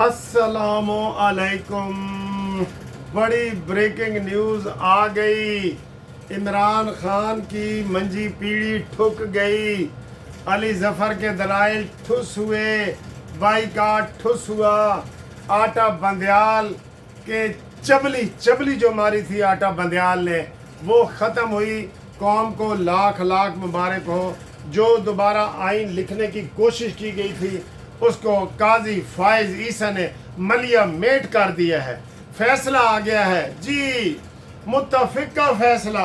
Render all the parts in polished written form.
अस्सलामु अलैकुम। बड़ी ब्रेकिंग न्यूज़ आ गई। इमरान खान की मंजी पीढ़ी ठुक गई। अली जफर के दलाइल ठुस हुए, बाइकाट ठुस हुआ। आटा बंदयाल के चबली जो मारी थी आटा बंदयाल ने, वो ख़त्म हुई। कौम को लाख लाख मुबारक हो। जो दोबारा आइन लिखने की कोशिश की गई थी उसको काजी फाइज ईसा ने मलिया मेट कर दिया है। फैसला आ गया है जी, मुत्तफिक का फैसला,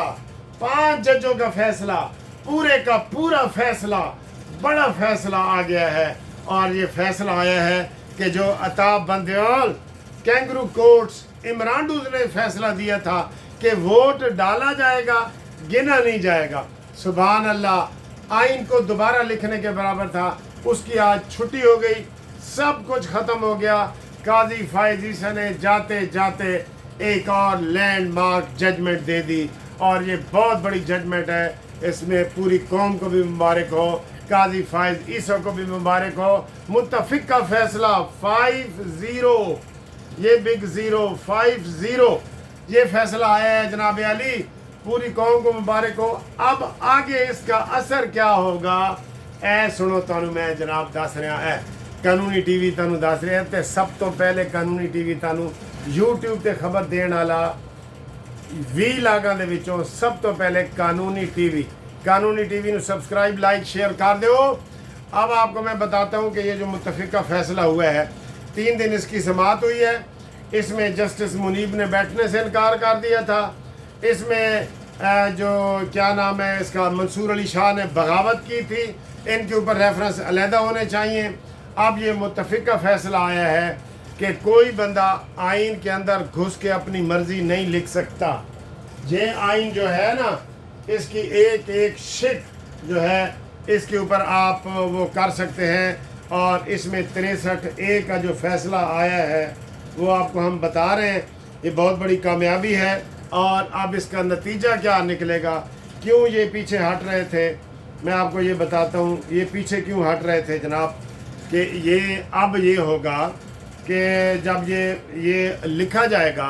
5 जजों का फैसला, पूरे का पूरा फैसला, बड़ा फैसला आ गया है। और ये फैसला आया है कि जो अताब बंदयाल कैंगरू कोर्ट्स इमरान ने फैसला दिया था कि वोट डाला जाएगा, गिना नहीं जाएगा। सुभान अल्लाह, आइन को दोबारा लिखने के बराबर था। उसकी आज छुट्टी हो गई, सब कुछ ख़त्म हो गया। काजी फाइज ईसा ने जाते जाते एक और लैंडमार्क जजमेंट दे दी और ये बहुत बड़ी जजमेंट है। इसमें पूरी कौम को भी मुबारक हो, काजी फाइज ईसा को भी मुबारक हो। मुत्तफिक का फैसला 5-0, ये बिग 0 5-0 ये फैसला आया है जनाब अली। पूरी कौम को मुबारक हो। अब आगे इसका असर क्या होगा ऐ सुनो, तुहानू मैं जनाब दस रहा है। कानूनी टीवी तुहानू दस रहा है। सब तो पहले कानूनी टीवी तुहानू यूट्यूब ते खबर देने वाला 20 लाखां दे विचों सब तो पहले कानूनी टीवी नू सब्सक्राइब लाइक शेयर कर दो। अब आपको मैं बताता हूँ कि ये जो मुत्तफिक का फैसला हुआ है, 3 दिन इसकी समाअत हुई है। इसमें जस्टिस मुनीब ने बैठने से इनकार कर दिया था। इसमें जो क्या नाम है इसका, मंसूर अली शाह ने बगावत की थी। इनके ऊपर रेफरेंस अलहदा होने चाहिए। अब ये मुत्तफिक का फैसला आया है कि कोई बंदा आइन के अंदर घुस के अपनी मर्जी नहीं लिख सकता। ये आइन जो है ना, इसकी एक एक शिक जो है इसके ऊपर आप वो कर सकते हैं। और इसमें 63A का जो फैसला आया है वो आपको हम बता रहे हैं। ये बहुत बड़ी कामयाबी है। और अब इसका नतीजा क्या निकलेगा, क्यों ये पीछे हट रहे थे, मैं आपको ये बताता हूँ। ये पीछे क्यों हट रहे थे जनाब, कि ये अब ये होगा कि जब ये लिखा जाएगा,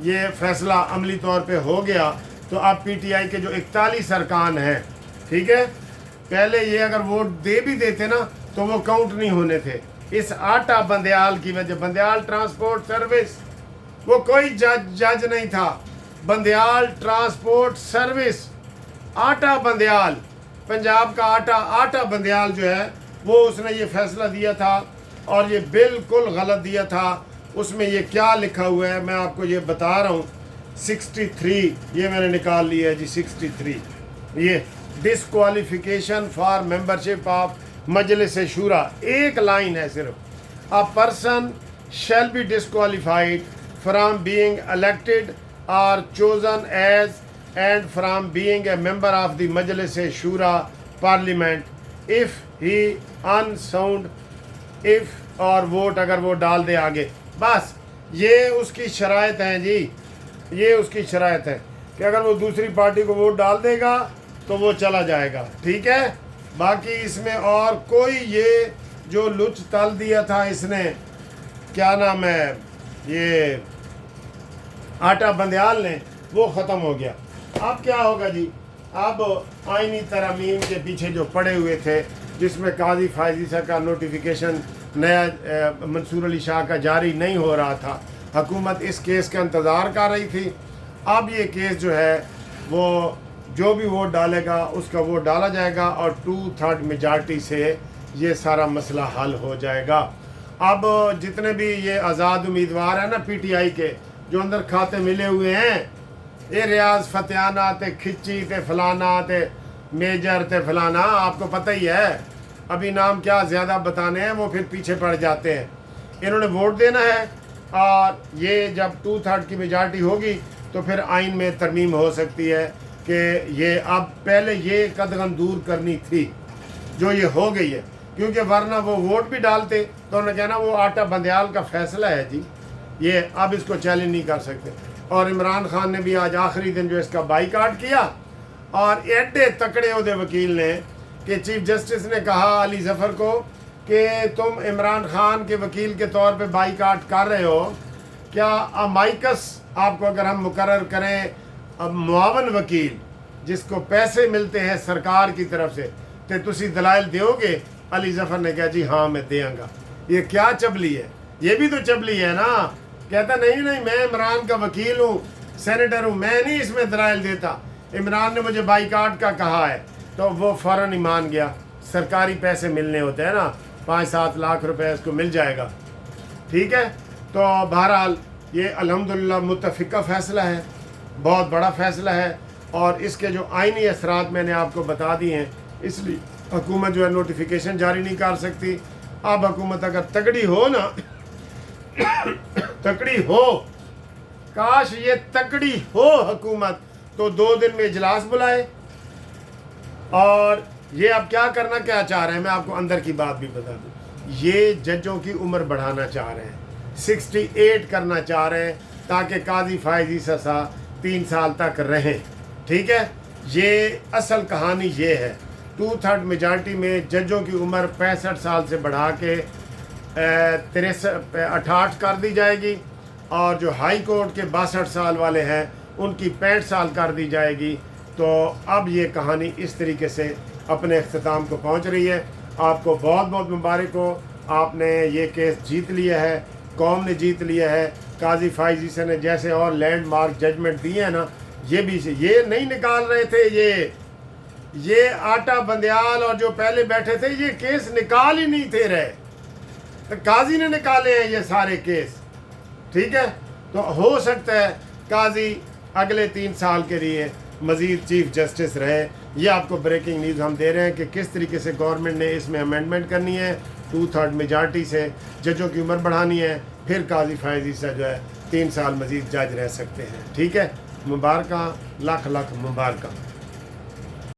ये फ़ैसला अमली तौर पे हो गया, तो अब PTI के जो 41 अरकान हैं, ठीक है, पहले ये अगर वोट दे भी देते ना तो वो काउंट नहीं होने थे। इस आटा बंदयाल की वजह, बंदयाल ट्रांसपोर्ट सर्विस, वो कोई जज नहीं था। बंदयाल ट्रांसपोर्ट सर्विस, आटा बंदयाल, पंजाब का आटा बंदयाल जो है वो उसने ये फैसला दिया था और ये बिल्कुल गलत दिया था। उसमें ये क्या लिखा हुआ है मैं आपको ये बता रहा हूँ। 63 ये मैंने निकाल लिया है जी। 63 ये डिसक्वालिफिकेशन फॉर मेंबरशिप ऑफ मजलिस शूरा, एक लाइन है सिर्फ। A person shall be disqualified from being elected or chosen as and from being a member of the Majlis Shura Parliament if he unsound if और वोट अगर वो डाल दे आगे। बस ये उसकी शराइत हैं जी, ये उसकी शराइत है कि अगर वो दूसरी पार्टी को वोट डाल देगा तो वो चला जाएगा, ठीक है। बाकी इसमें और कोई ये जो लुच तल दिया था इसने, क्या नाम है, ये आटा बंदयाल ने, वो ख़त्म हो गया। अब क्या होगा जी, अब आइनी तरमीम के पीछे जो पड़े हुए थे, जिसमें काजी फाइज ईसा का नोटिफिकेशन नया मंसूर अली शाह का जारी नहीं हो रहा था, हुकूमत इस केस का इंतज़ार कर रही थी। अब ये केस जो है वो जो भी वोट डालेगा उसका वोट डाला जाएगा और 2/3 मेजॉरिटी से ये सारा मसला हल हो जाएगा। अब जितने भी ये आज़ाद उम्मीदवार हैं ना PTI के, जो अंदर खाते मिले हुए हैं, ये रियाज फतेहाना ते खिच्ची ते फलाना ते मेजर ते फलाना, आपको पता ही है। अभी नाम क्या ज़्यादा बताने हैं, वो फिर पीछे पड़ जाते हैं। इन्होंने वोट देना है और ये जब 2/3 की मेजॉरिटी होगी तो फिर आइन में तरमीम हो सकती है कि ये अब पहले ये कदम दूर करनी थी जो ये हो गई है, क्योंकि वरना वो वोट भी डालते तो उन्होंने कहना वो आटा बंदयाल का फैसला है जी, ये अब इसको चैलेंज नहीं कर सकते। और इमरान खान ने भी आज आखिरी दिन जो इसका बाइकाट किया, और एडे तकड़े उहदे वकील ने कि चीफ जस्टिस ने कहा अली जफर को کہ تم عمران خان کے وکیل کے طور پہ بائیکاٹ کر رہے ہو، کیا امائکس آپ کو اگر ہم مقرر کریں معاون وکیل جس کو پیسے ملتے ہیں سرکار کی طرف سے، تو تسی دلائل دیو گے؟ علی ظفر نے کہا جی ہاں میں دیاں گا۔ یہ کیا چبلی ہے؟ یہ بھی تو چبلی ہے نا، کہتا نہیں میں عمران کا وکیل ہوں، سینیٹر ہوں، میں نہیں اس میں دلائل دیتا، عمران نے مجھے بائیکاٹ کا کہا ہے۔ تو وہ فوراً ہی مان گیا، سرکاری پیسے ملنے ہوتے ہیں نا، 5-7 لاکھ روپے اس کو مل جائے گا، ٹھیک ہے۔ تو بہرحال یہ الحمدللہ متفقہ فیصلہ ہے، بہت بڑا فیصلہ ہے، اور اس کے جو آئینی اثرات میں نے آپ کو بتا دی ہیں، اس لیے حکومت جو ہے نوٹیفیکیشن جاری نہیں کر سکتی۔ اب حکومت اگر تگڑی ہو نا، تکڑی ہو، کاش یہ تکڑی ہو حکومت، تو 2 دن میں اجلاس بلائے، اور یہ اب کیا کرنا کیا چاہ رہے ہیں، میں آپ کو اندر کی بات بھی بتا دوں، یہ ججوں کی عمر بڑھانا چاہ رہے ہیں، 68 کرنا چاہ رہے ہیں تاکہ قاضی فائز عیسی 3 سال تک رہیں، ٹھیک ہے۔ یہ اصل کہانی یہ ہے، 2/3 میجارٹی میں ججوں کی عمر 65 سال سے بڑھا کے 68 کر دی جائے گی، اور جو ہائی کورٹ کے 62 سال والے ہیں ان کی 65 سال کر دی جائے گی۔ تو اب یہ کہانی اس طریقے سے اپنے اختتام کو پہنچ رہی ہے۔ آپ کو بہت بہت مبارک ہو، آپ نے یہ کیس جیت لیا ہے، قوم نے جیت لیا ہے۔ قاضی فائز عیسی نے جیسے اور لینڈ مارک ججمنٹ دیے ہیں نا، یہ بھی یہ نہیں نکال رہے تھے، یہ آٹا بندیال اور جو پہلے بیٹھے تھے یہ کیس نکال ہی نہیں تھے رہے، تو قاضی نے نکالے ہیں یہ سارے کیس، ٹھیک ہے۔ تو ہو سکتا ہے قاضی اگلے 3 سال کے لیے مزید چیف جسٹس رہے۔ یہ آپ کو بریکنگ نیوز ہم دے رہے ہیں کہ کس طریقے سے گورنمنٹ نے اس میں امینڈمنٹ کرنی ہے، 2/3 میجارٹی سے ججوں کی عمر بڑھانی ہے، پھر قاضی فائز عیسی جو ہے 3 سال مزید جج رہ سکتے ہیں، ٹھیک ہے۔ مبارکہ، لاکھ لاکھ مبارکہ۔